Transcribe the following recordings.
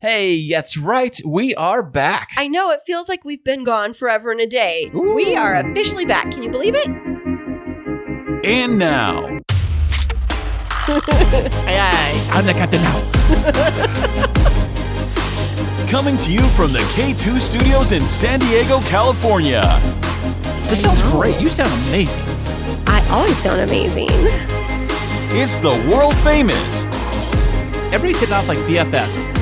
Hey, that's right. We are back. I know, it feels like we've been gone forever and a day. Ooh. We are officially back. Can you believe it? And now, Aye. I'm the captain now. coming to you from the K2 Studios in San Diego, California. This sounds great. You sound amazing. I always sound amazing. It's the world famous Everybody's hitting off like BFFs.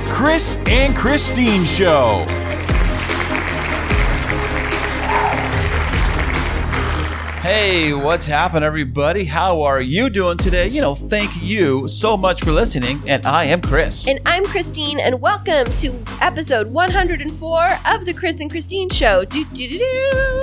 Chris and Christine Show. Hey, what's happening, everybody? How are you doing today? Thank you so much for listening. And I am Chris. And I'm Christine, and welcome to episode 104 of the Chris and Christine Show.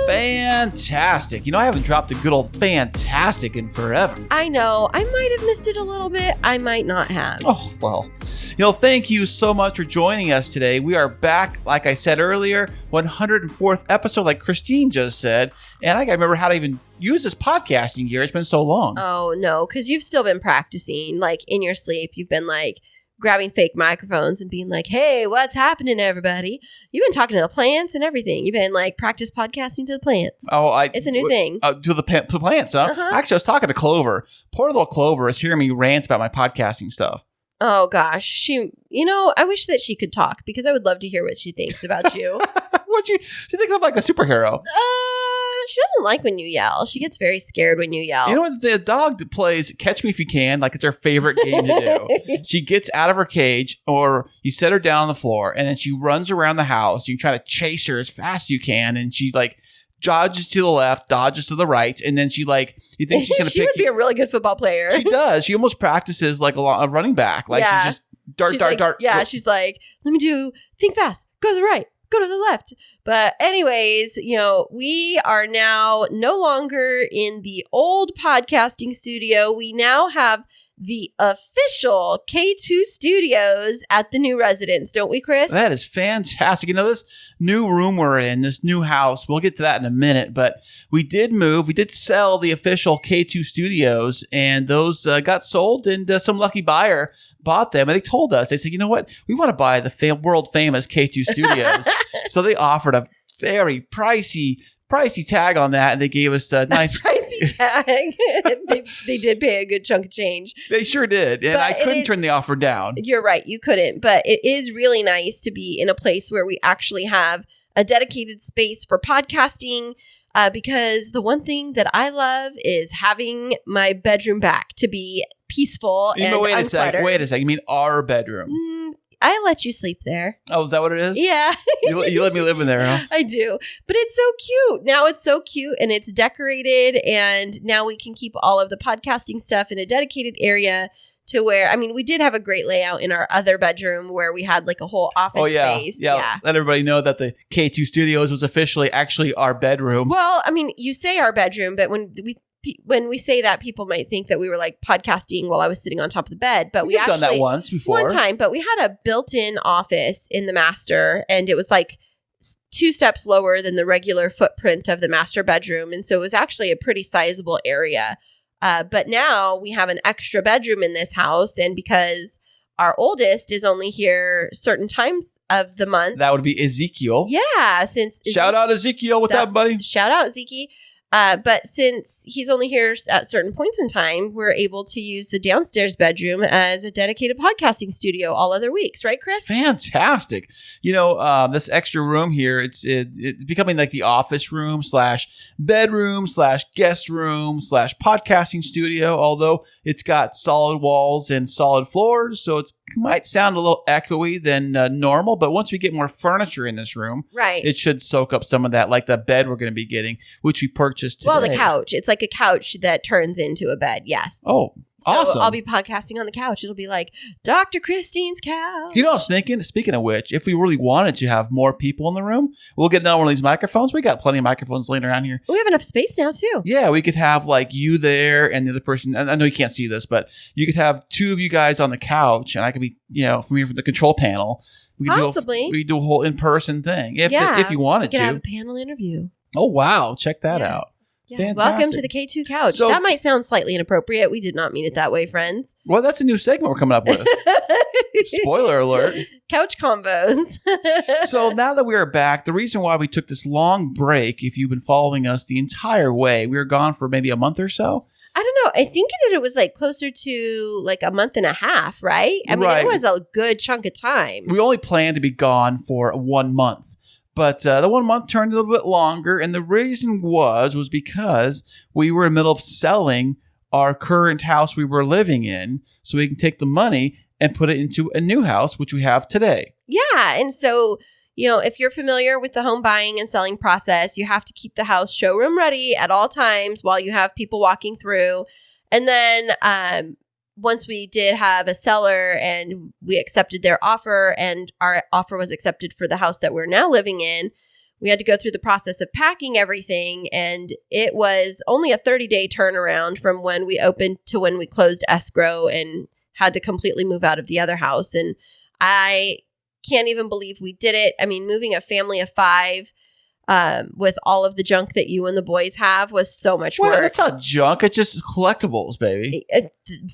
Fantastic. I haven't dropped a good old fantastic in forever. I know. I might have missed it a little bit. I might not have. Oh, well. Thank you so much for joining us today. We are back, like I said earlier, 104th episode, like Christine just said. And I gotta remember how to even use this podcasting gear. It's been so long. Oh, no, because you've still been practicing, like in your sleep. You've been like grabbing fake microphones and being like, hey, what's happening, everybody? You've been talking to the plants and everything. You've been like practice podcasting to the plants. Oh, it's a new thing. To the plants, huh? Uh-huh. Actually, I was talking to Clover. Poor little Clover is hearing me rant about my podcasting stuff. Oh, gosh. I wish that she could talk because I would love to hear what she thinks about you. She thinks I'm like a superhero. She doesn't like when you yell. She gets very scared when you yell. You know what? The dog plays Catch Me If You Can, like it's her favorite game to do. She gets out of her cage, or you set her down on the floor, and then she runs around the house. You try to chase her as fast as you can, and she's like, dodges to the left, dodges to the right, and then you think she's going to She would be a really good football player. She does. She almost practices like a running back. Like Yeah. she's just dart. Yeah, she's like, let me think fast, go to the right, go to the left. But anyways, we are now no longer in the old podcasting studio. We now have the official K2 Studios at the new residence, don't we, Chris? That is fantastic. This new room we're in, this new house, we'll get to that in a minute, but we did move. We did sell the official K2 Studios, and those got sold, and some lucky buyer bought them, and they told us, they said, you know what? We want to buy the world famous K2 Studios. So they offered a very pricey tag on that, and they gave us a nice pricey tag. they did pay a good chunk of change. They sure did, and I couldn't turn the offer down. You're right, you couldn't, but it is really nice to be in a place where we actually have a dedicated space for podcasting, because the one thing that I love is having my bedroom back to be peaceful and uncluttered. Wait a second. You mean our bedroom? I let you sleep there. Oh, is that what it is? Yeah. You let me live in there, huh? I do. But it's so cute. Now it's so cute and it's decorated, and now we can keep all of the podcasting stuff in a dedicated area to where, we did have a great layout in our other bedroom where we had like a whole office space. Yeah. Let everybody know that the K2 Studios was officially actually our bedroom. Well, you say our bedroom, but when we say that, people might think that we were like podcasting while I was sitting on top of the bed, but we actually done that once before. One time, but we had a built-in office in the master, and it was like 2 steps lower than the regular footprint of the master bedroom, and so it was actually a pretty sizable area. But now we have an extra bedroom in this house, and because our oldest is only here certain times of the month. That would be Ezekiel. Yeah, Shout out Ezekiel. What's up, buddy? Shout out Zeke. But since he's only here at certain points in time, we're able to use the downstairs bedroom as a dedicated podcasting studio all other weeks. Right, Chris? Fantastic. This extra room here, it's becoming like the office room / bedroom / guest room / podcasting studio, although it's got solid walls and solid floors. So it might sound a little echoey than normal, but once we get more furniture in this room, right, it should soak up some of that, like the bed we're going to be getting, which we purchased today. Well, the couch. It's like a couch that turns into a bed. Yes. Oh, so awesome. I'll be podcasting on the couch. It'll be like Dr. Christine's couch. I was thinking, speaking of which, if we really wanted to have more people in the room, we'll get another one of these microphones. We got plenty of microphones laying around here. We have enough space now, too. Yeah, we could have like you there and the other person. I know you can't see this, but you could have 2 of you guys on the couch, and I could be, from here from the control panel. We could do a whole in-person thing if you wanted to. We could have a panel interview. Oh, wow. Check that out. Yeah. Fantastic. Welcome to the K2 couch. So, that might sound slightly inappropriate. We did not mean it that way, friends. Well, that's a new segment we're coming up with. Spoiler alert. couch combos. So now that we are back, the reason why we took this long break, if you've been following us the entire way, we were gone for maybe a month or so. I don't know. I think that it was like closer to like a month and a half, right? I mean, Right. it was a good chunk of time. We only planned to be gone for 1 month. But the 1 month turned a little bit longer. And the reason was because we were in the middle of selling our current house we were living in so we can take the money and put it into a new house, which we have today. Yeah. And so, if you're familiar with the home buying and selling process, you have to keep the house showroom ready at all times while you have people walking through. And then once we did have a seller and we accepted their offer and our offer was accepted for the house that we're now living in, we had to go through the process of packing everything. And it was only a 30-day turnaround from when we opened to when we closed escrow and had to completely move out of the other house. And I can't even believe we did it. I mean, moving a family of 5 with all of the junk that you and the boys have was so much Well, work. that's not junk. It's just collectibles, baby.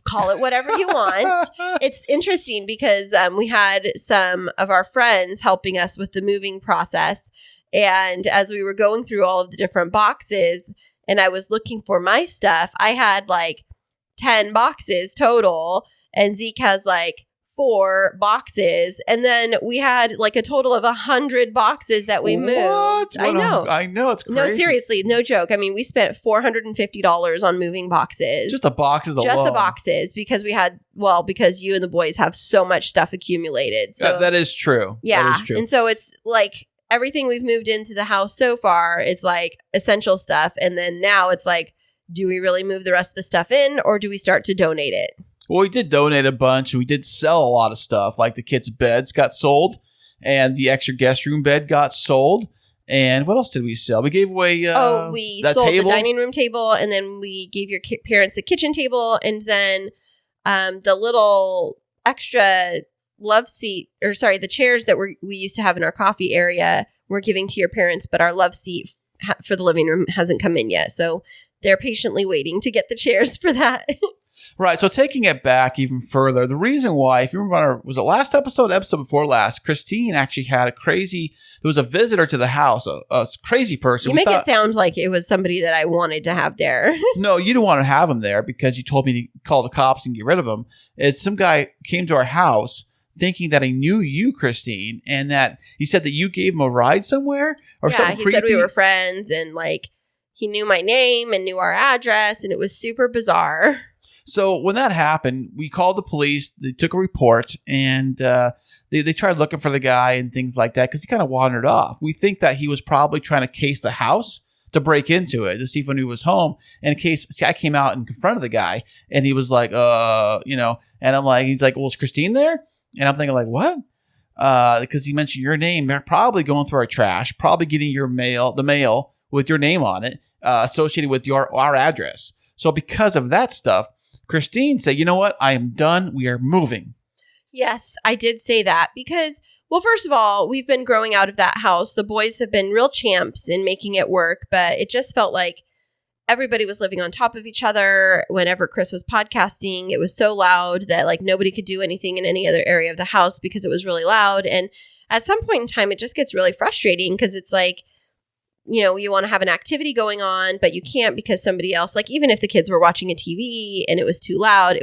Call it whatever you want. It's interesting because we had some of our friends helping us with the moving process. And as we were going through all of the different boxes and I was looking for my stuff, I had like 10 boxes total and Zeke has like 4 boxes. And then we had like a total of 100 boxes that we moved. What? I know. I know. It's crazy. No, seriously, no joke. I mean, we spent $450 on moving boxes. Just the boxes alone. Just the boxes because because you and the boys have so much stuff accumulated. So That is true. yeah. That is true. And so it's like everything we've moved into the house so far is like essential stuff. And then now it's like, do we really move the rest of the stuff in or do we start to donate it? Well, we did donate a bunch and we did sell a lot of stuff. Like the kids' beds got sold and the extra guest room bed got sold. And what else did we sell? We gave away we that sold table. the dining room table and then we gave your parents the kitchen table and then the little extra the chairs that we used to have in our coffee area we're giving to your parents, but our love seat for the living room hasn't come in yet. So they're patiently waiting to get the chairs for that. Right. So taking it back even further, the reason why, if you remember, was it last episode before last, Christine actually had there was a visitor to the house, a crazy person. You make it sound like it was somebody that I wanted to have there. No, you didn't want to have him there because you told me to call the cops and get rid of him. It's some guy came to our house thinking that he knew you, Christine, and that he said that you gave him a ride somewhere or something he creepy. said we were friends and like he knew my name and knew our address and it was super bizarre. So when that happened, we called the police. They took a report and they tried looking for the guy and things like that because he kind of wandered off. We think that he was probably trying to case the house to break into it to see when he was home. And I came out and confronted the guy and he was like, and I'm like, he's like, well, is Christine there? And I'm thinking like, what? Because he mentioned your name. They're probably going through our trash, probably getting the mail with your name on it associated with our address. So because of that stuff, Christine said, you know what? I am done. We are moving. Yes, I did say that because, well, first of all, we've been growing out of that house. The boys have been real champs in making it work, but it just felt like everybody was living on top of each other. Whenever Chris was podcasting, it was so loud that like nobody could do anything in any other area of the house because it was really loud. And at some point in time, it just gets really frustrating because it's like, you want to have an activity going on, but you can't because somebody else, like even if the kids were watching a TV and it was too loud,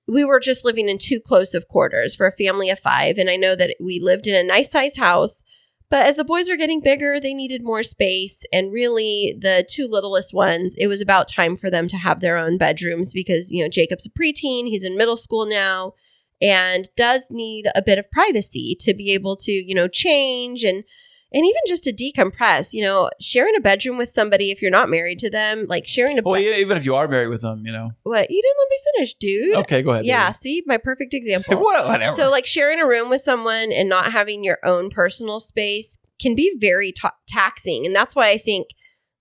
we were just living in too close of quarters for a family of 5. And I know that we lived in a nice sized house, but as the boys were getting bigger, they needed more space. And really the 2 littlest ones, it was about time for them to have their own bedrooms because, Jacob's a preteen, he's in middle school now and does need a bit of privacy to be able to, change and even just to decompress, sharing a bedroom with somebody if you're not married to them, like sharing a even if you are married with them, What? You didn't let me finish, dude. Okay, go ahead. Yeah, David. see, my perfect example. Whatever. So like sharing a room with someone and not having your own personal space can be very taxing. And that's why I think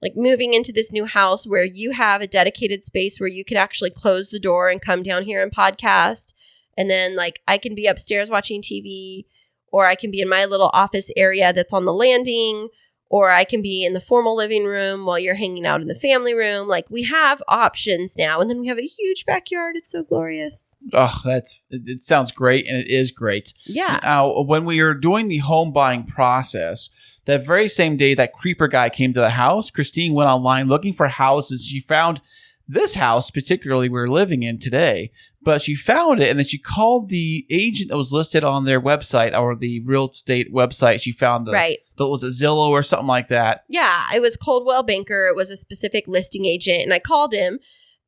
like moving into this new house where you have a dedicated space where you could actually close the door and come down here and podcast. And then like I can be upstairs watching TV or I can be in my little office area that's on the landing, or I can be in the formal living room while you're hanging out in the family room. Like, we have options now. And then we have a huge backyard. It's so glorious. Oh, it sounds great, and it is great. Yeah. Now, when we were doing the home buying process, that very same day that creeper guy came to the house, Christine went online looking for houses. She found this house, particularly we're living in today, but she found it, and then she called the agent that was listed on their website, or the real estate website. She found that was a Zillow or something like that. Yeah, it was Coldwell Banker. It was a specific listing agent, and I called him,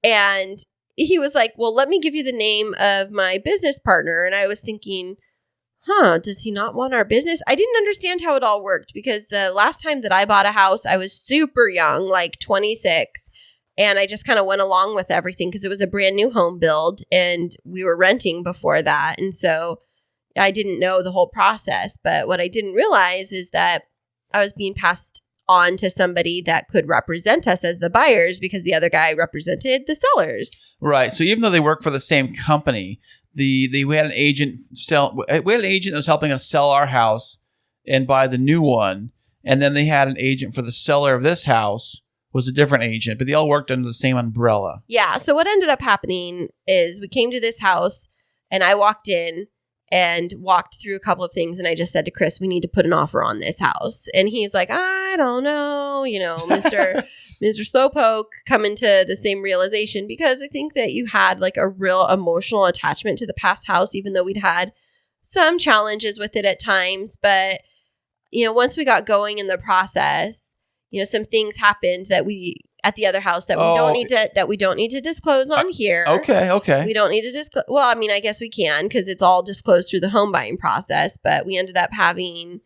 and he was like, well, let me give you the name of my business partner. And I was thinking, does he not want our business? I didn't understand how it all worked, because the last time that I bought a house, I was super young, like 26. And I just kind of went along with everything because it was a brand new home build and we were renting before that. And so I didn't know the whole process. But what I didn't realize is that I was being passed on to somebody that could represent us as the buyers, because the other guy represented the sellers. Right. So even though they work for the same company, we had an agent that was helping us sell our house and buy the new one. And then they had an agent for the seller of this house, was a different agent, but they all worked under the same umbrella. Yeah. So what ended up happening is we came to this house and I walked in and walked through a couple of things. And I just said to Chris, we need to put an offer on this house. And he's like, I don't know, Mr. Slowpoke, coming to the same realization, because I think that you had like a real emotional attachment to the past house, even though we'd had some challenges with it at times. But, once we got going in the process, some things happened that at the other house that we don't need to disclose on here. Okay. We don't need to disclose. Well, I mean, I guess we can, because it's all disclosed through the home buying process. But we ended up having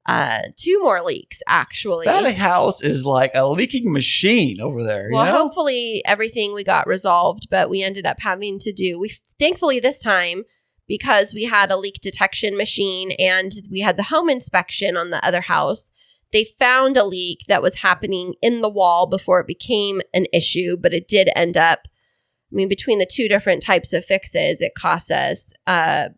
2 more leaks, actually. That house is like a leaking machine over there. Well, hopefully everything we got resolved, but we ended up having to do. Thankfully this time, because we had a leak detection machine and we had the home inspection on the other house, they found a leak that was happening in the wall before it became an issue, but it did end up, between the 2 different types of fixes, it cost us $45.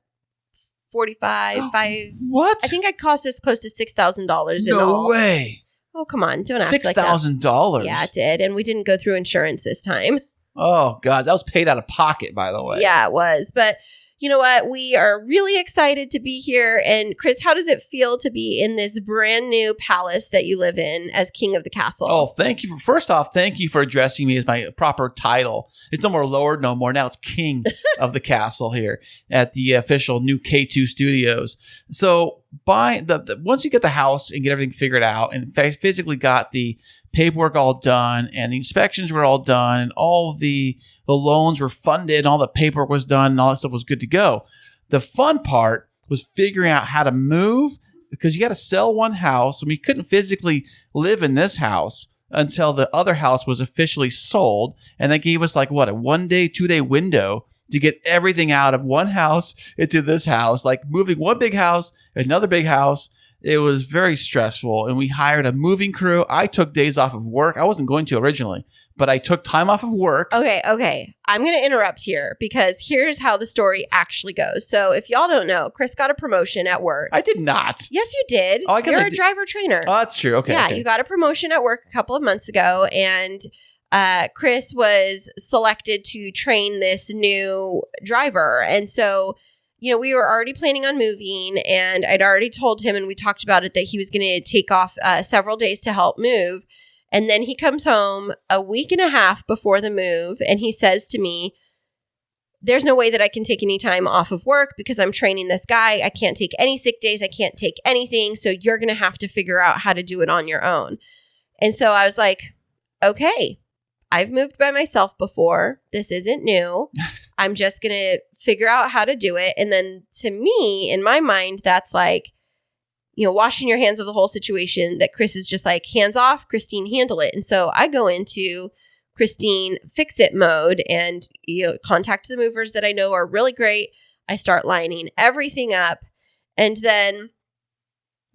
What? I think it cost us close to $6,000 in all. No way. Oh, come on. Don't act like that. $6,000? Yeah, it did. And we didn't go through insurance this time. Oh, God. That was paid out of pocket, by the way. Yeah, it was. But you know what? We are really excited to be here. And Chris, how does it feel to be in this brand new palace that you live in as king of the castle? Oh, thank you. First off, thank you for addressing me as my proper title. It's no more Lord, no more. Now it's king of the castle here at the official new K2 Studios. So once you get the house and get everything figured out and physically got the paperwork all done and the inspections were all done and all the loans were funded and all the paperwork was done and all that stuff was good to go. The fun part was figuring out how to move, because you got to sell one house. We couldn't physically live in this house until the other house was officially sold. And that gave us a 1-day, 2-day window to get everything out of one house into this house, like moving one big house, another big house. It was very stressful, and we hired a moving crew. I took days off of work. I wasn't going to originally, but I took time off of work. Okay. I'm going to interrupt here, because here's how the story actually goes. So if y'all don't know, Chris got a promotion at work. I did not. Yes, you did. Oh, I guess You're a driver trainer. Oh, that's true. Okay. Yeah, okay. You got a promotion at work a couple of months ago, and Chris was selected to train this new driver. And so we were already planning on moving, and I'd already told him, and we talked about it, that he was going to take off several days to help move. And then he comes home a week and a half before the move, and he says to me, there's no way that I can take any time off of work because I'm training this guy. I can't take any sick days. I can't take anything. So you're going to have to figure out how to do it on your own. And so I was like, okay, I've moved by myself before. This isn't new. I'm just going to figure out how to do it. And then to me, in my mind, that's like, washing your hands of the whole situation, that Chris is just like, hands off, Christine, handle it. And so I go into Christine fix it mode and, contact the movers that I know are really great. I start lining everything up. And then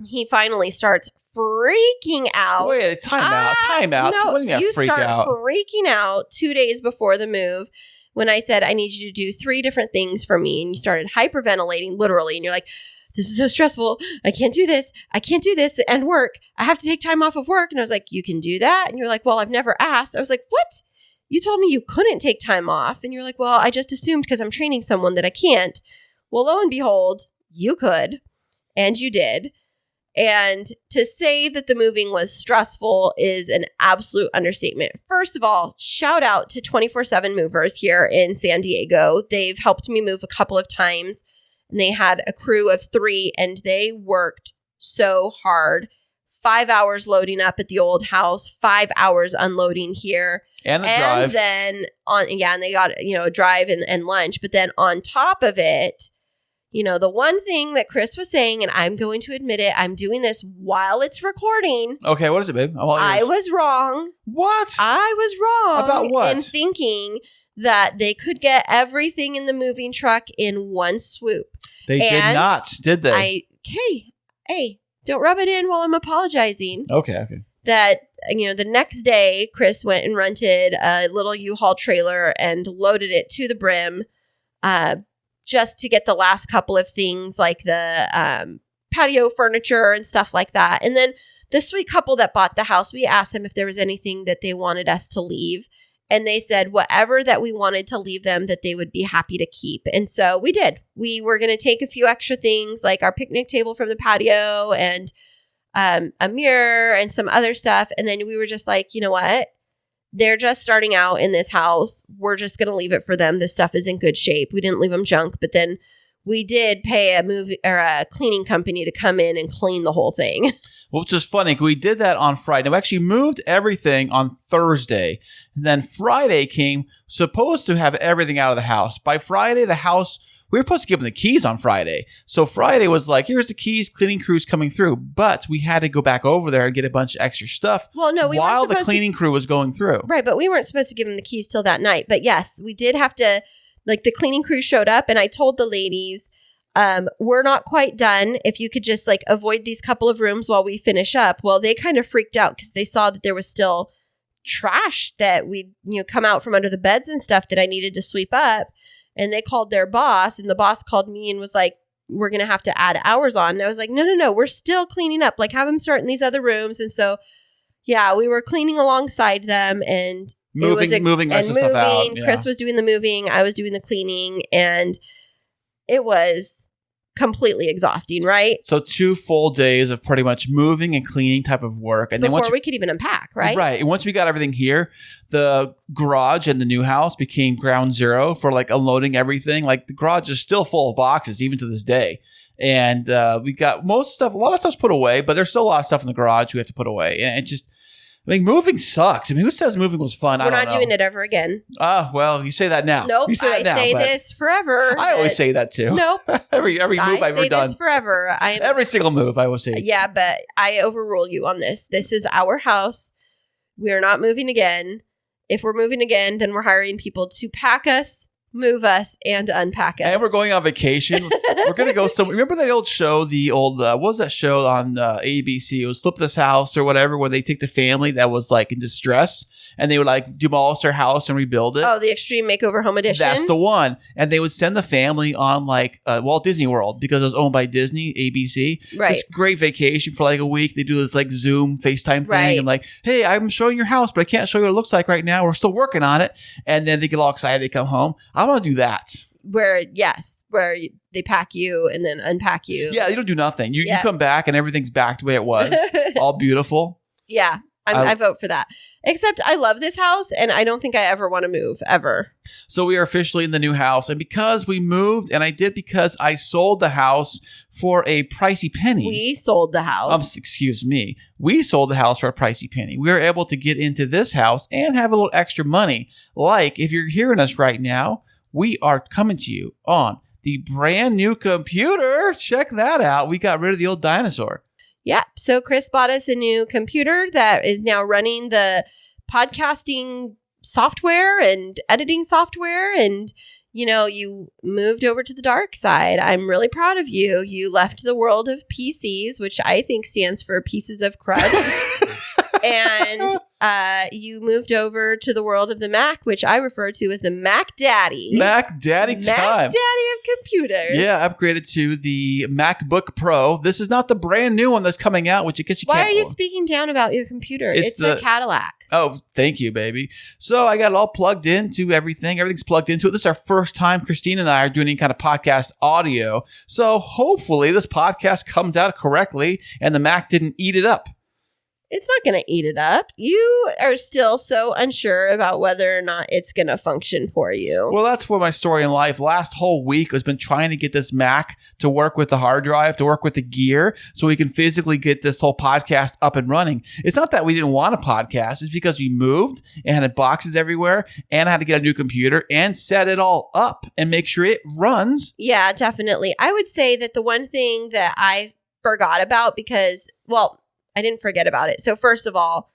he finally starts freaking out. Wait, time out. No, what do you mean freak start out? Freaking out 2 days before the move, when I said, I need you to do 3 different things for me. And you started hyperventilating, literally. And you're like, this is so stressful. I can't do this. I can't do this and work. I have to take time off of work. And I was like, you can do that? And you're like, well, I've never asked. I was like, what? You told me you couldn't take time off. And you're like, well, I just assumed because I'm training someone that I can't. Well, lo and behold, you could. And you did. And to say that the moving was stressful is an absolute understatement. First of all, shout out to 24/7 movers here in San Diego. They've helped me move a couple of times. And they had a crew of 3 and they worked so hard. 5 hours loading up at the old house, 5 hours unloading here. And the drive. Then and they got, a drive and lunch. But then on top of it, the one thing that Chris was saying, and I'm going to admit it, I'm doing this while it's recording. Okay, what is it, babe? I was wrong. What? I was wrong. About what? In thinking that they could get everything in the moving truck in one swoop. They did not, did they? Hey, don't rub it in while I'm apologizing. Okay. That, the next day, Chris went and rented a little U-Haul trailer and loaded it to the brim, just to get the last couple of things like the patio furniture and stuff like that. And then the sweet couple that bought the house, we asked them if there was anything that they wanted us to leave. And they said whatever that we wanted to leave them that they would be happy to keep. And so we did. We were going to take a few extra things like our picnic table from the patio and a mirror and some other stuff. And then we were just like, you know what? They're just starting out in this house. We're just going to leave it for them. This stuff is in good shape. We didn't leave them junk, but then we did pay a cleaning company to come in and clean the whole thing. Well, which is funny. We did that on Friday. We actually moved everything on Thursday. And then Friday came, supposed to have everything out of the house. By Friday, the house, we were supposed to give them the keys on Friday. So Friday was like, here's the keys, cleaning crew's coming through. But we had to go back over there and get a bunch of extra stuff. Well, no, while the cleaning crew was going through. Right, but we weren't supposed to give them the keys till that night. But yes, we did have to, the cleaning crew showed up and I told the ladies, we're not quite done. If you could just avoid these couple of rooms while we finish up. Well, they kind of freaked out because they saw that there was still trash that we'd, come out from under the beds and stuff that I needed to sweep up. And they called their boss and the boss called me and was like, we're going to have to add hours on. And I was like, no, we're still cleaning up. Have them start in these other rooms. And so, yeah, we were cleaning alongside them and moving rest of stuff out. Yeah. Chris was doing the moving. I was doing the cleaning. And it was completely exhausting, right? So 2 full days of pretty much moving and cleaning type of work. And before then we could even unpack, right? Right. And once we got everything here, the garage and the new house became ground zero for unloading everything. The garage is still full of boxes even to this day. And we got most stuff, a lot of stuff's put away, but there's still a lot of stuff in the garage we have to put away. And it just, moving sucks. Who says moving was fun? We're not doing it ever again. Well, you say that now. Nope. You say that now, say this forever. I always say that too. Nope. every move I've ever done. I say this forever. Every single move I will say. Yeah, but I overrule you on this. This is our house. We are not moving again. If we're moving again, then we're hiring people to pack us, move us, and unpack us. And we're going on vacation. We're going to go somewhere. Remember that old show, what was that show on ABC? It was Flip This House or whatever, where they take the family that was in distress and they would demolish their house and rebuild it. Oh, the Extreme Makeover Home Edition. That's the one. And they would send the family on Walt Disney World because it was owned by Disney, ABC. Right. It's great vacation for a week. They do this Zoom FaceTime thing. Right. And hey, I'm showing your house, but I can't show you what it looks like right now. We're still working on it. And then they get all excited. They come home. I want to do that. Where they pack you and then unpack you. Yeah, you don't do nothing. You come back and everything's back the way it was. All beautiful. Yeah, I vote for that. Except I love this house and I don't think I ever want to move, ever. So we are officially in the new house. And because we moved, and I did because I sold the house for a pricey penny. We sold the house. Excuse me. We sold the house for a pricey penny. We were able to get into this house and have a little extra money. If you're hearing us right now, we are coming to you on the brand new computer. Check that out. We got rid of the old dinosaur. Yeah. So Chris bought us a new computer that is now running the podcasting software and editing software. And, you moved over to the dark side. I'm really proud of you. You left the world of PCs, which I think stands for pieces of crud. And you moved over to the world of the Mac, which I refer to as the Mac Daddy. Mac Daddy time. Mac Daddy of computers. Yeah, upgraded to the MacBook Pro. This is not the brand new one that's coming out, which I guess you can't. Why are you speaking down about your computer? It's the Cadillac. Oh, thank you, baby. So I got it all plugged into everything. Everything's plugged into it. This is our first time Christine and I are doing any kind of podcast audio. So hopefully this podcast comes out correctly and the Mac didn't eat it up. It's not going to eat it up. You are still so unsure about whether or not it's going to function for you. Well, that's what my story in life. Last whole week has been trying to get this Mac to work with the hard drive, to work with the gear, so we can physically get this whole podcast up and running. It's not that we didn't want a podcast. It's because we moved and had boxes everywhere and I had to get a new computer and set it all up and make sure it runs. Yeah, definitely. I would say that the one thing that I forgot about because, well, I didn't forget about it. So first of all,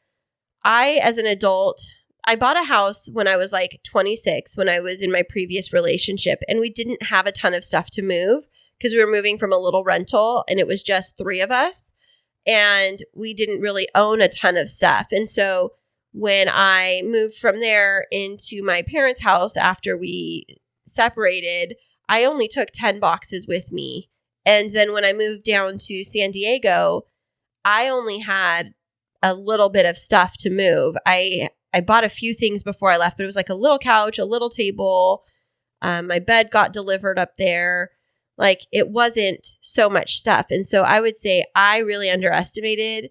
I, as an adult, I bought a house when I was like 26, when I was in my previous relationship, and we didn't have a ton of stuff to move because we were moving from a little rental and it was just 3 of us and we didn't really own a ton of stuff. And so when I moved from there into my parents' house after we separated, I only took 10 boxes with me. And then when I moved down to San Diego, I only had a little bit of stuff to move. I bought a few things before I left, but it was like a little couch, a little table. My bed got delivered up there. Like it wasn't so much stuff. And so I would say I really underestimated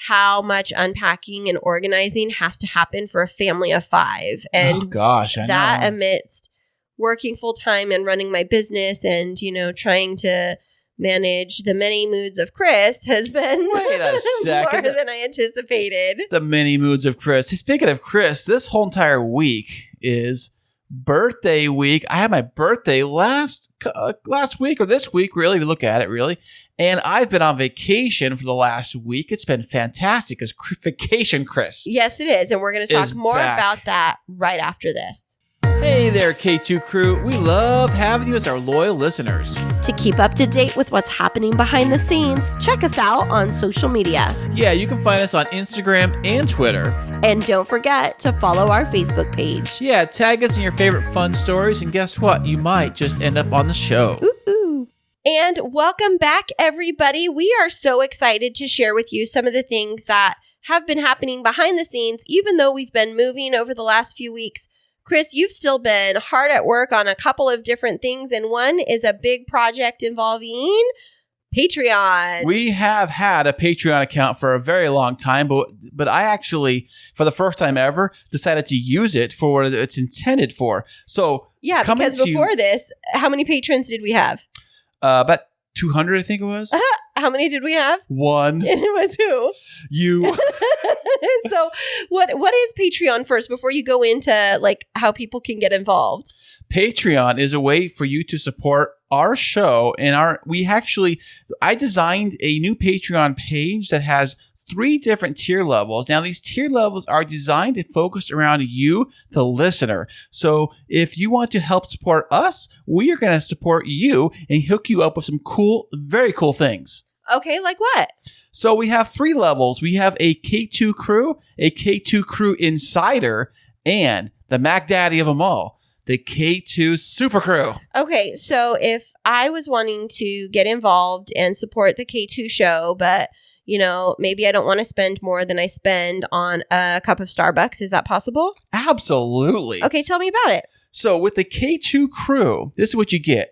how much unpacking and organizing has to happen for a family of 5. And oh gosh, I that know. amidst working full time and running my business and, you know, trying to manage the many moods of Chris has been Wait a second. more than I anticipated. The many moods of Chris. Hey, speaking of Chris, this whole entire week is birthday week. I had my birthday last week or this week, really, if you look at it, really. And I've been on vacation for the last week. It's been fantastic. It's vacation, Chris. Yes, it is. And we're going to talk more back. about that right after this. Hey there, K2 crew. We love having you as our loyal listeners. To keep up to date with what's happening behind the scenes, check us out on social media. Yeah, you can find us on Instagram and Twitter. And don't forget to follow our Facebook page. Yeah, tag us in your favorite fun stories, and guess what? You might just end up on the show. Ooh. And welcome back, everybody. We are so excited to share with you some of the things that have been happening behind the scenes, even though we've been moving over the last few weeks. Chris, you've still been hard at work on a couple of different things, and one is a big project involving Patreon. We have had a Patreon account for a very long time, but I actually, for the first time ever, decided to use it for what it's intended for. So yeah, because before this, how many patrons did we have? About 200, I think it was. How many did we have? 1. And it was who? You. So what is Patreon first before you go into like how people can get involved? Patreon is a way for you to support our show and I designed a new Patreon page that has 3 different tier levels. Now, these tier levels are designed and focused around you, the listener. So if you want to help support us, we are going to support you and hook you up with some cool, very cool things. Okay, like what? So we have 3 levels. We have a K2 crew, a K2 crew insider, and the Mac Daddy of them all, the K2 super crew. Okay, so if I was wanting to get involved and support the K2 show, but you know, maybe I don't want to spend more than I spend on a cup of Starbucks. Is that possible? Absolutely. Okay, tell me about it. So with the K2 crew, this is what you get.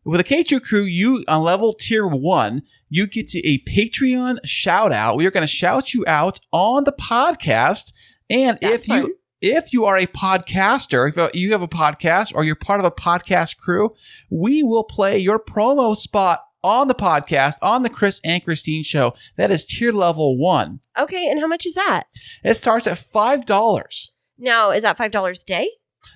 With the K2 crew, you on level tier 1, you get to a Patreon shout out. We are going to shout you out on the podcast. And That's fun. if you are a podcaster, if you have a podcast or you're part of a podcast crew, we will play your promo spot on the podcast, on the Chris and Christine show. That is tier level 1. Okay, and how much is that? It starts at $5. Now, is that $5 a day?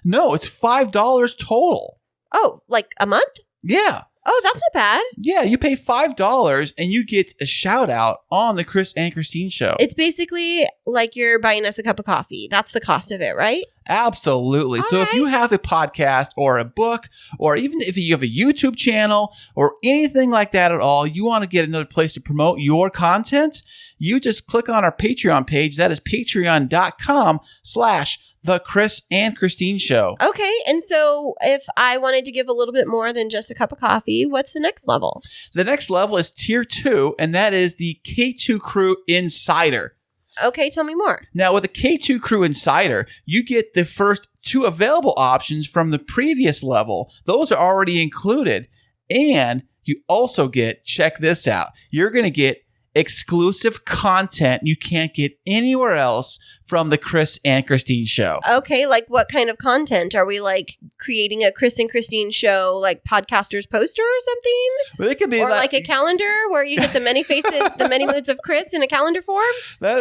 No, it's $5 total. Oh, like a month? Yeah. Oh, that's not bad. Yeah, you pay $5 and you get a shout out on the Chris and Christine show. It's basically like you're buying us a cup of coffee. That's the cost of it, right? Absolutely. All So if you have a podcast or a book, or even if you have a YouTube channel or anything like that at all, you want to get another place to promote your content, you just click on our Patreon page. That is patreon.com/The Chris and Christine Show. Okay. And so if I wanted to give a little bit more than just a cup of coffee, what's the next level? The next level is tier 2, and that is the K2 Crew Insider. Okay. Tell me more. Now, with the K2 Crew Insider, you get the first 2 available options from the previous level. Those are already included. And you also get, check this out, you're going to get exclusive content you can't get anywhere else from the Chris and Christine Show. Okay, like what kind of content? Are we like creating a Chris and Christine Show, like podcasters poster or something? Well, it could be Or like a calendar where you get the many faces, the many moods of Chris in a calendar form? That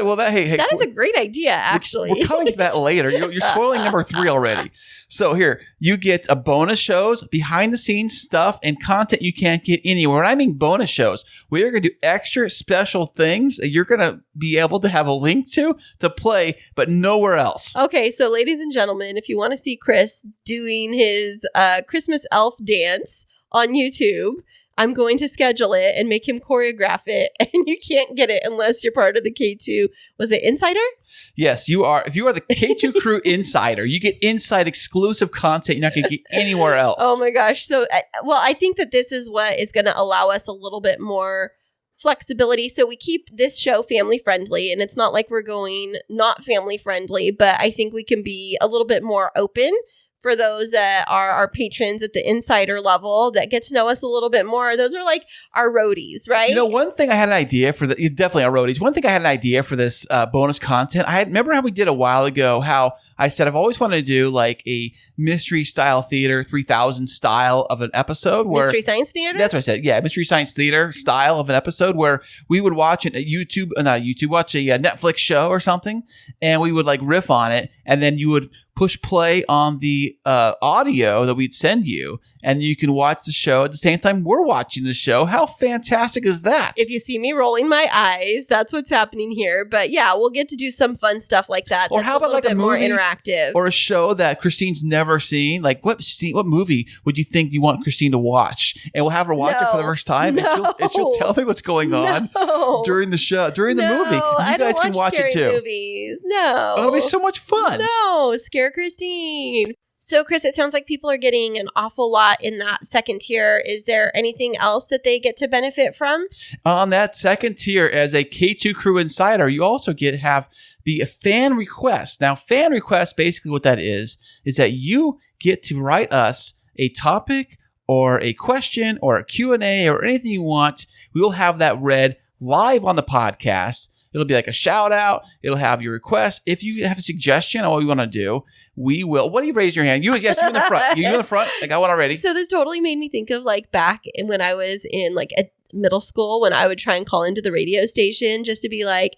Is a great idea, actually. We're coming to that later. You're spoiling number 3 already. So here, you get a bonus shows, behind the scenes stuff, and content you can't get anywhere. When I mean bonus shows, we are going to do extra special things that you're going to be able to have a link to play, but nowhere else. Okay, so ladies and gentlemen, if you want to see Chris doing his Christmas elf dance on YouTube, I'm going to schedule it and make him choreograph it, and you can't get it unless you're part of the K2. Was it Insider? Yes, you are. If you are the K2 Crew Insider, you get inside exclusive content you're not going to get anywhere else. Oh my gosh. So, I think that this is what is going to allow us a little bit more flexibility. So we keep this show family friendly, and it's not like we're going not family friendly, but I think we can be a little bit more open for those that are our patrons at the insider level that get to know us a little bit more. Those are like our roadies, right? You know, one thing I had an idea for definitely our roadies. One thing I had an idea for this bonus content. Remember how we did a while ago, how I said I've always wanted to do like a mystery style theater 3000 style of an episode where Mystery Science Theater? That's what I said. Yeah, Mystery Science Theater style of an episode where we would watch watch a Netflix show or something, and we would like riff on it, and then you would push play on the audio that we'd send you, and you can watch the show at the same time we're watching the show. How fantastic is that? If you see me rolling my eyes, that's what's happening here. But yeah, we'll get to do some fun stuff like that. Or how about like a movie more interactive, or a show that Christine's never seen? Like what movie would you think you want Christine to watch? And we'll have her watch it for the first time, and she'll tell me what's going on during the show, during the movie. You guys can watch it too. Movies. No, it'll be so much fun. No, scare Christine. So, Chris, it sounds like people are getting an awful lot in that second tier. Is there anything else that they get to benefit from? On that second tier, as a K2 Crew Insider, you also have the fan request. Now, fan request, basically what that is that you get to write us a topic or a question or a Q&A or anything you want. We will have that read live on the podcast. It'll be like a shout out. It'll have your request. If you have a suggestion on what we want to do, we will. What do you raise your hand? Yes, you in the front. You in the front? I got one already. So this totally made me think of like back when I was in like a middle school, when I would try and call into the radio station just to be like,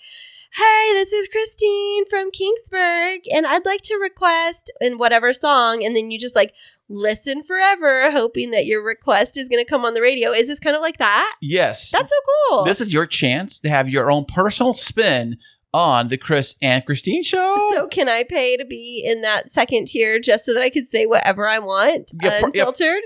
hey, this is Christine from Kingsburg, and I'd like to request in whatever song. And then you just like listen forever, hoping that your request is going to come on the radio. Is this kind of like that? Yes. That's so cool. This is your chance to have your own personal spin on the Chris and Christine Show. So can I pay to be in that second tier just so that I can say whatever I want, unfiltered?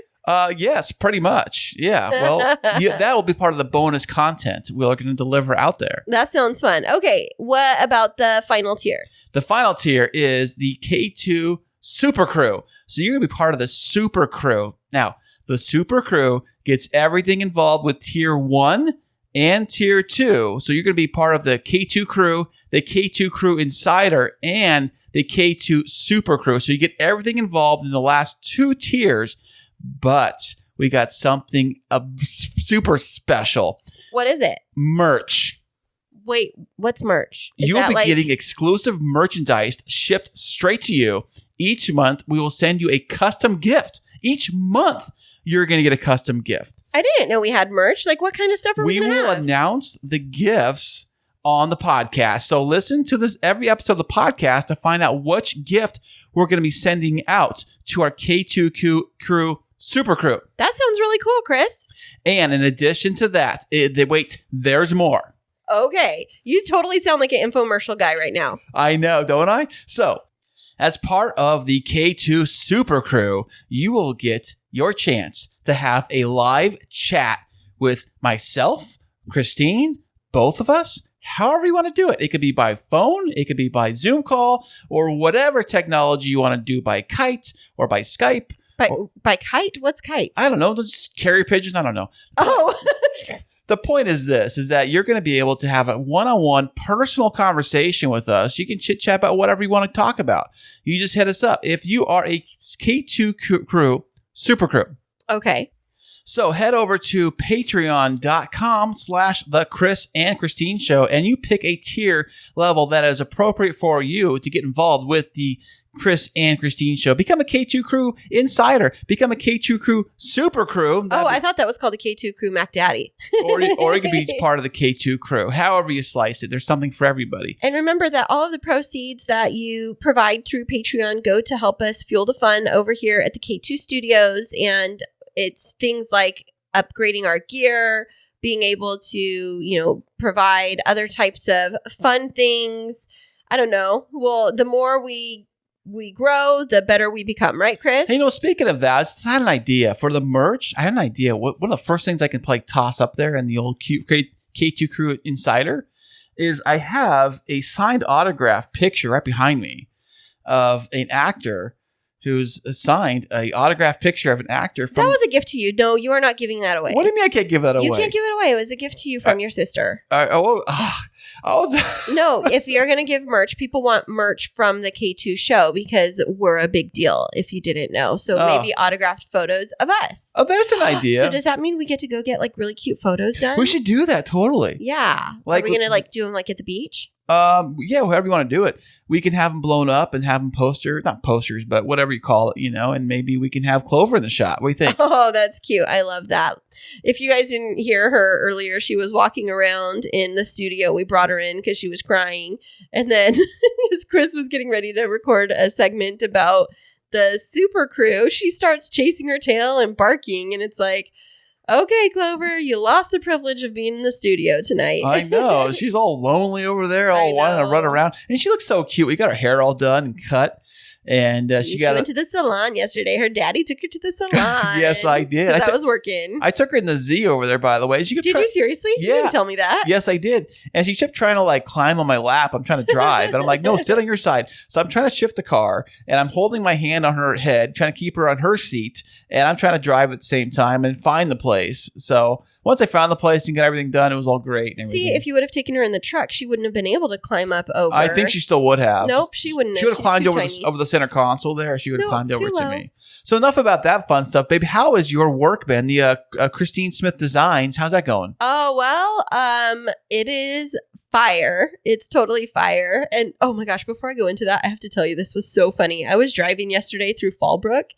Yes, pretty much. Yeah. Well, that will be part of the bonus content we're going to deliver out there. That sounds fun. Okay. What about the final tier? The final tier is the K2 Super Crew. So you're going to be part of the Super Crew. Now, the Super Crew gets everything involved with tier 1 and tier 2. So you're going to be part of the K2 Crew, the K2 Crew Insider, and the K2 Super Crew. So you get everything involved in the last 2 tiers. But we got something super special. What is it? Merch. Wait, what's merch? You'll be getting exclusive merchandise shipped straight to you. Each month, we will send you a custom gift. Each month, you're going to get a custom gift. I didn't know we had merch. Like, what kind of stuff are we going to have? We will announce the gifts on the podcast. So listen to this every episode of the podcast to find out which gift we're going to be sending out to our K2 Crew Super Crew. That sounds really cool, Chris. And in addition to that, there's more. Okay. You totally sound like an infomercial guy right now. I know, don't I? So, As part of the K2 Super Crew, you will get your chance to have a live chat with myself, Christine, both of us, however you want to do it. It could be by phone, it could be by Zoom call, or whatever technology you want to do, by Kite or by Skype. By Kite? What's Kite? I don't know, just carrier pigeons, I don't know. Oh. The point is this, is that you're going to be able to have a one-on-one personal conversation with us. You can chit-chat about whatever you want to talk about. You just hit us up. If you are a K2 crew, Super Crew. Okay. So head over to patreon.com/the Chris and Christine Show, and you pick a tier level that is appropriate for you to get involved with the Chris and Christine Show. Become a K2 Crew Insider. Become a K2 Crew Super Crew. I thought that was called the K2 Crew Mac Daddy. or it could be part of the K2 Crew. However you slice it, there's something for everybody. And remember that all of the proceeds that you provide through Patreon go to help us fuel the fun over here at the K2 Studios. And it's things like upgrading our gear, being able to, provide other types of fun things. I don't know. Well, the more we grow, the better we become, right, Chris? Hey, speaking of that, I had an idea for the merch. I had an idea. One of the first things I can toss up there in the old K2 Crew Insider is I have a signed autograph picture right behind me of an actor who's signed a autographed picture of an actor from... That was a gift to you. No, you are not giving that away. What do you mean I can't give that away? You can't give it away. It was a gift to you from your sister. No, if you're going to give merch, people want merch from the K2 show because we're a big deal, if you didn't know. So maybe autographed photos of us. Oh, there's an idea. So does that mean we get to go get really cute photos done? We should do that, totally. Yeah. Are we going to do them at the beach? Yeah, however you want to do it. We can have them blown up and have them not posters, but whatever you call it, and maybe we can have Clover in the shot. What do you think? Oh, that's cute. I love that. If you guys didn't hear her earlier, she was walking around in the studio. We brought her in because she was crying. And then as Chris was getting ready to record a segment about the Super Crew, she starts chasing her tail and barking. And it's like, okay, Clover, you lost the privilege of being in the studio tonight. I know. She's all lonely over there, all wanting to run around. And she looks so cute. We got her hair all done and cut. And she went to the salon yesterday. Her daddy took her to the salon. Yes, I did. That was working. I took her in the Z over there, by the way. Did you seriously? Yeah. You didn't tell me that. Yes, I did. And she kept trying to climb on my lap. I'm trying to drive. And I'm like, no, sit on your side. So I'm trying to shift the car. And I'm holding my hand on her head, trying to keep her on her seat. And I'm trying to drive at the same time and find the place. So once I found the place and got everything done, it was all great. See, if you would have taken her in the truck, she wouldn't have been able to climb up over. I think she still would have. Nope, she wouldn't have. She would have climbed over the center console there. She would have climbed over to me. So enough about that fun stuff, baby. How has your work been? The Christine Smith Designs. How's that going? Oh, well, it is fire. It's totally fire. And oh my gosh, before I go into that, I have to tell you, this was so funny. I was driving yesterday through Fallbrook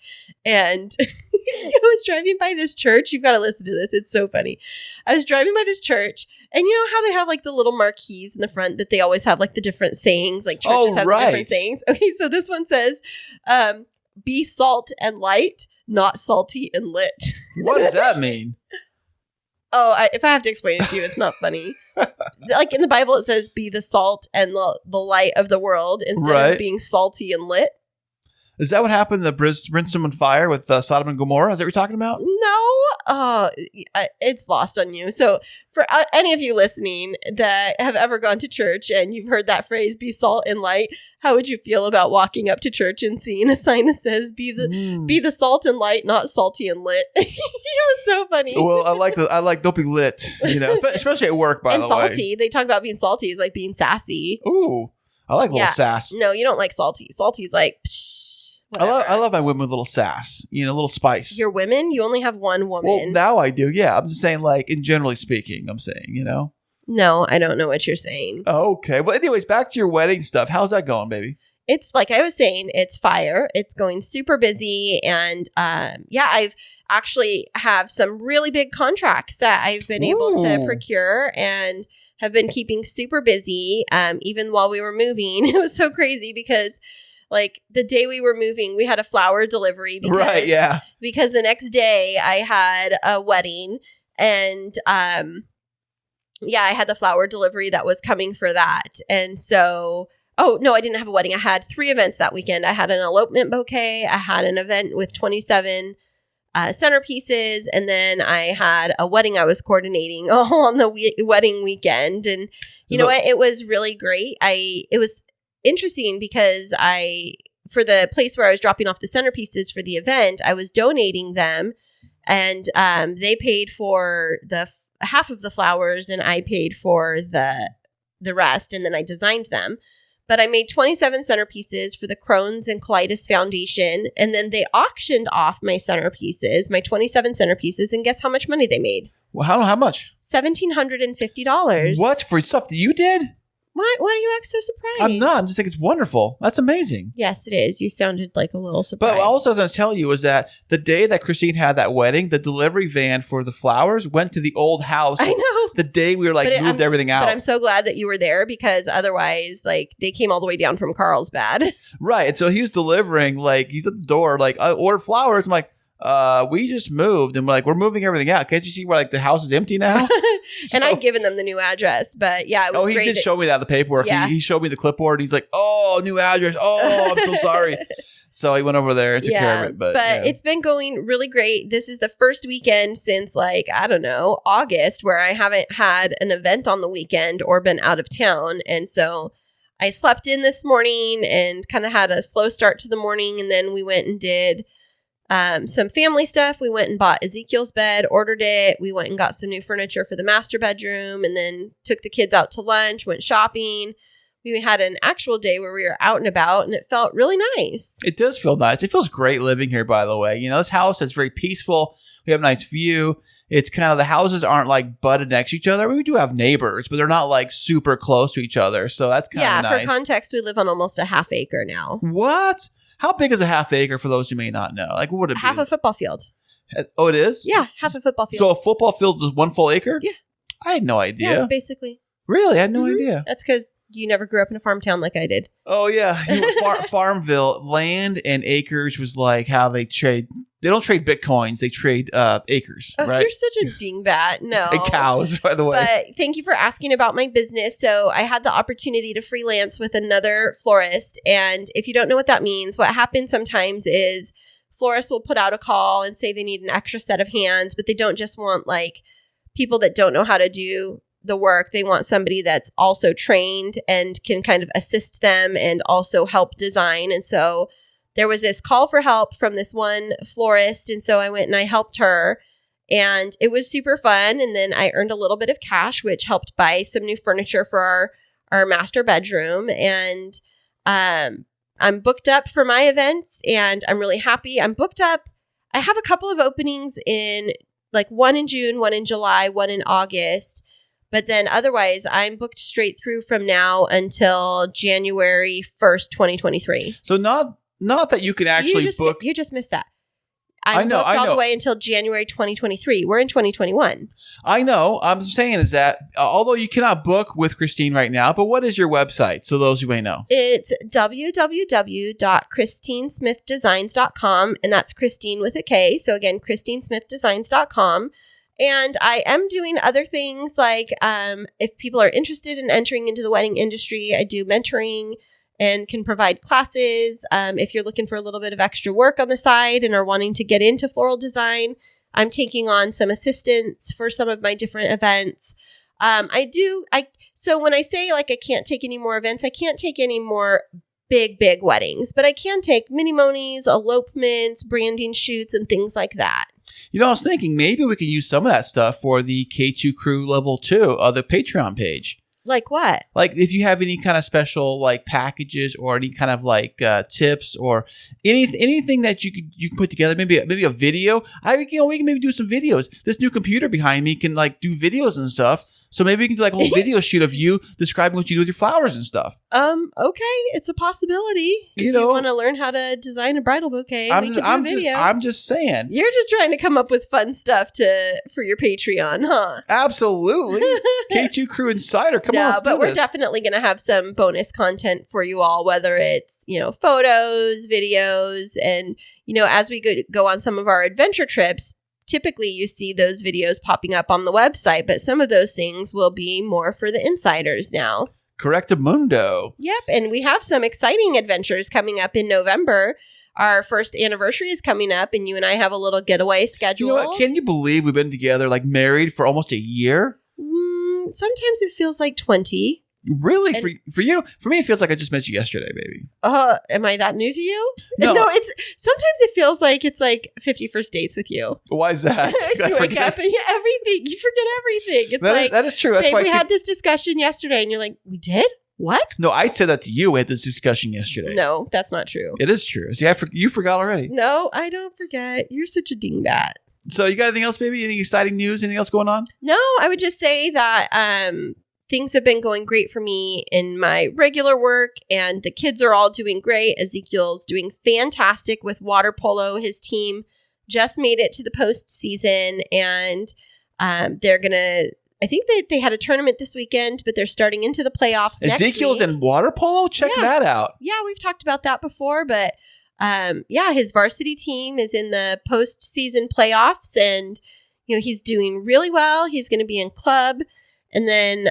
and I was driving by this church. You've got to listen to this. It's so funny. I was driving by this church and you know how they have the little marquees in the front that they always have the different sayings, churches have the different sayings. Okay, so this one says, be salt and light, not salty and lit. What does that mean? If I have to explain it to you, it's not funny. In the Bible, it says, be the salt and the light of the world instead of being salty and lit. Is that what happened in the Brimstone and Fire with Sodom and Gomorrah? Is that what you're talking about? No. It's lost on you. So for any of you listening that have ever gone to church and you've heard that phrase, be salt and light, how would you feel about walking up to church and seeing a sign that says, be the salt and light, not salty and lit? It was so funny. Well, I like don't be lit, especially at work, by the way. And salty. They talk about being salty is being sassy. Ooh, I like a little sass. No, you don't like salty. Salty's psh. I love my women with a little sass, a little spice. Your women? You only have one woman. Well, now I do. Yeah, I'm just saying, in generally speaking, I'm saying, No, I don't know what you're saying. Okay. Well, anyways, back to your wedding stuff. How's that going, baby? It's like I was saying, it's fire. It's going super busy. And I've actually have some really big contracts that I've been able to procure and have been keeping super busy. Even while we were moving, it was so crazy because the day we were moving, we had a flower delivery. Because the next day I had a wedding and, I had the flower delivery that was coming for that. And so, Oh, no, I didn't have a wedding. I had 3 events that weekend. I had an elopement bouquet. I had an event with 27 centerpieces. And then I had a wedding I was coordinating all on the wedding weekend. And you know what? It was really great. It was interesting because for the place where I was dropping off the centerpieces for the event, I was donating them. And they paid for the half of the flowers and I paid for the rest. And then I designed them. But I made 27 centerpieces for the Crohn's and Colitis Foundation. And then they auctioned off my centerpieces, my 27 centerpieces. And guess how much money they made? Well, how much? $1,750. What? For stuff that you did? Why do you act so surprised? I'm not. I just think it's wonderful. That's amazing. Yes, it is. You sounded like a little surprised. But also, I was going to tell you is that the day that Christine had that wedding, the delivery van for the flowers went to the old house. I know. The day we were moved everything out. But I'm so glad that you were there because otherwise, they came all the way down from Carlsbad. Right. And so he was delivering, he's at the door, I ordered flowers. I'm like, we just moved and we're moving everything out. Can't you see where the house is empty now? And I'd given them the new address, but yeah, it was great. He did show me that, the paperwork. Yeah. He showed me the clipboard. He's like, oh, new address. Oh, I'm so sorry. So he went over there and took care of it. But it's been going really great. This is the first weekend since August where I haven't had an event on the weekend or been out of town. And so I slept in this morning and kind of had a slow start to the morning. And then we went and did some family stuff. We went and bought Ezekiel's bed, ordered it. We went and got some new furniture for the master bedroom and then took the kids out to lunch, went shopping. We had an actual day where we were out and about and it felt really nice. It does feel nice. It feels great living here, by the way. This house is very peaceful. We have a nice view. It's kind of, the houses aren't butted next to each other. We do have neighbors, but they're not super close to each other. So that's kind of nice. For context, we live on almost a half acre now. What? How big is a half acre for those who may not know? What would it be? Half a football field. Oh, it is? Yeah, half a football field. So a football field is 1 full acre? Yeah. I had no idea. Yeah, it's basically. Really? I had no idea. That's because you never grew up in a farm town like I did. Oh, yeah. Farmville, land and acres was how they trade. They don't trade Bitcoins. They trade acres, right? You're such a dingbat. No. And cows, by the way. But thank you for asking about my business. So I had the opportunity to freelance with another florist. And if you don't know what that means, what happens sometimes is florists will put out a call and say they need an extra set of hands, but they don't just want people that don't know how to do the work. They want somebody that's also trained and can kind of assist them and also help design. And so there was this call for help from this one florist. And so I went and I helped her and it was super fun. And then I earned a little bit of cash, which helped buy some new furniture for our master bedroom. And I'm booked up for my events and I'm really happy. I'm booked up. I have a couple of openings in one in June, one in July, one in August. But then otherwise, I'm booked straight through from now until January 1st, 2023. So not that you can actually book. You just missed that. I'm booked all the way until January 2023. We're in 2021. I know. I'm saying is that although you cannot book with Christine right now, but what is your website? So those who may know. It's www.christinesmithdesigns.com. And that's Christine with a K. So again, christinesmithdesigns.com. And I am doing other things if people are interested in entering into the wedding industry, I do mentoring and can provide classes. If you're looking for a little bit of extra work on the side and are wanting to get into floral design, I'm taking on some assistants for some of my different events. So when I say I can't take any more events, I can't take any more big weddings, but I can take mini-monies, elopements, branding shoots, and things like that. I was thinking maybe we can use some of that stuff for the K2 Crew Level 2 of the Patreon page. Like what? If you have any kind of special packages or any kind of tips or anything that you can put together, maybe a video. We can maybe do some videos. This new computer behind me can do videos and stuff. So maybe we can do a whole video shoot of you describing what you do with your flowers and stuff. Okay, it's a possibility. If you want to learn how to design a bridal bouquet, we can do a video. I'm just saying. You're just trying to come up with fun stuff for your Patreon, huh? Absolutely. K2 Crew Insider. Come on, let's do we're this. Definitely going to have some bonus content for you all, whether it's, photos, videos, and, as we go on some of our adventure trips, typically you see those videos popping up on the website, but some of those things will be more for the insiders now. Correctamundo. Yep. And we have some exciting adventures coming up in November. Our first anniversary is coming up, and you and I have a little getaway scheduled. You know what? Can you believe we've been together, like married for almost a year? Sometimes it feels like 20. Really? And- For you? For me, it feels like I just met you yesterday, baby. Am I that new to you? No. It's sometimes it feels like it's like 50 first dates with you. Why is that? I You wake forget. up and everything. You forget everything. It's That is true. That's babe, why we had this discussion yesterday, and you're like, we did? What? No, I said that to you. We had this discussion yesterday. No, that's not true. It is true. See, you forgot already. No, I don't forget. You're such a dingbat. So you got anything else, baby? Any exciting news? Anything else going on? No, I would just say that things have been going great for me in my regular work, and the kids are all doing great. Ezekiel's doing fantastic with water polo. His team just made it to the postseason, and they're going to, I think they had a tournament this weekend, but they're starting into the playoffs next Ezekiel's week. in water polo? Check Yeah. that out. Yeah, we've talked about that before, but his varsity team is in the postseason playoffs, and he's doing really well. He's going to be in club, and then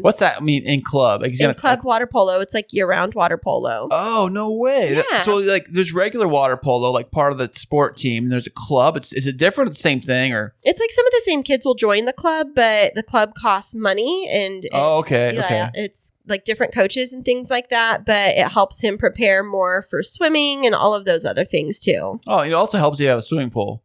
What's that mean in club? Like, he's in gonna- club water polo. It's like year-round water polo. Oh, no way. Yeah. So like there's regular water polo, like part of the sport team, and there's a club. Is it different or the same thing? Or It's like some of the same kids will join the club, but the club costs money, and it's like different coaches and things like that, but it helps him prepare more for swimming and all of those other things too. Oh, it also helps you have a swimming pool.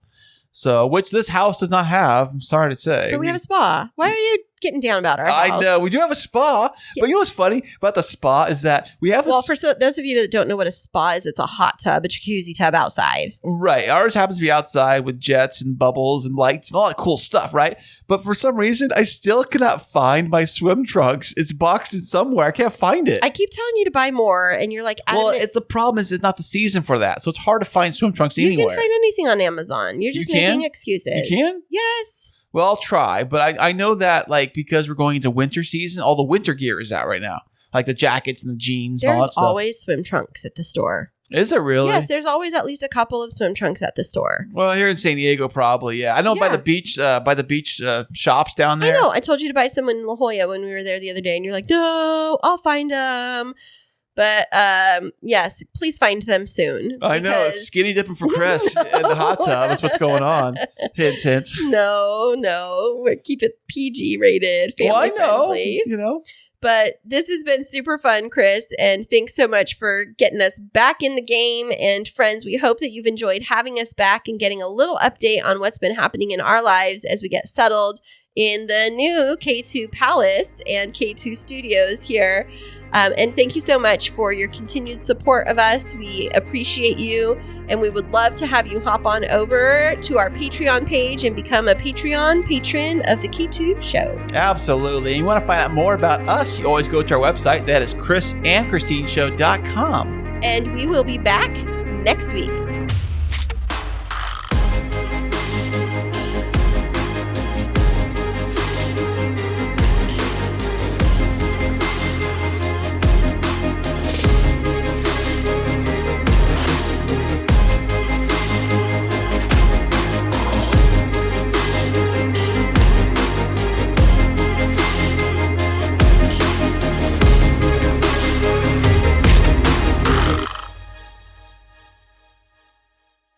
So, which this house does not have. I'm sorry to say. But we have a spa. Why are you getting down about our house? I know. We do have a spa. Yeah. But you know what's funny about the spa is that we have Well, for those of you that don't know what a spa is, it's a hot tub, a jacuzzi tub outside. right. Ours happens to be outside with jets and bubbles and lights and all that cool stuff, right? But for some reason, I still cannot find my swim trunks. It's boxed in somewhere. I can't find it. I keep telling you to buy more, and you're like, well, adamant. the problem is it's not the season for that. So it's hard to find swim trunks You anywhere. can find anything on Amazon. You're just You can? making excuses. You can? Yes. Well, I'll try, but I know that like because we're going into winter season, all the winter gear is out right now, like the jackets and the jeans and all There's that stuff. always swim trunks at the store. Is it really? Yes, there's always at least a couple of swim trunks at the store. Well, here in San Diego, probably. Yeah, I know by Yeah. the beach shops down there. I know. I told you to buy some in La Jolla when we were there the other day, and you're like, no, I'll find them. But yes, please find them soon. I know. It's because- skinny dipping for Chris in the hot tub. That's what's going on. Hint, hint. No, we keep it PG rated, family Well, I know. friendly. You know. But this has been super fun, Chris, and thanks so much for getting us back in the game. And friends, we hope that you've enjoyed having us back and getting a little update on what's been happening in our lives as we get settled in the new K2 Palace and K2 Studios here. And thank you so much for your continued support of us. We appreciate you, and we would love to have you hop on over to our Patreon page and become a Patreon patron of the K2 show. Absolutely. And you want to find out more about us, you always go to our website. That is chrisandchristineshow.com. And we will be back next week.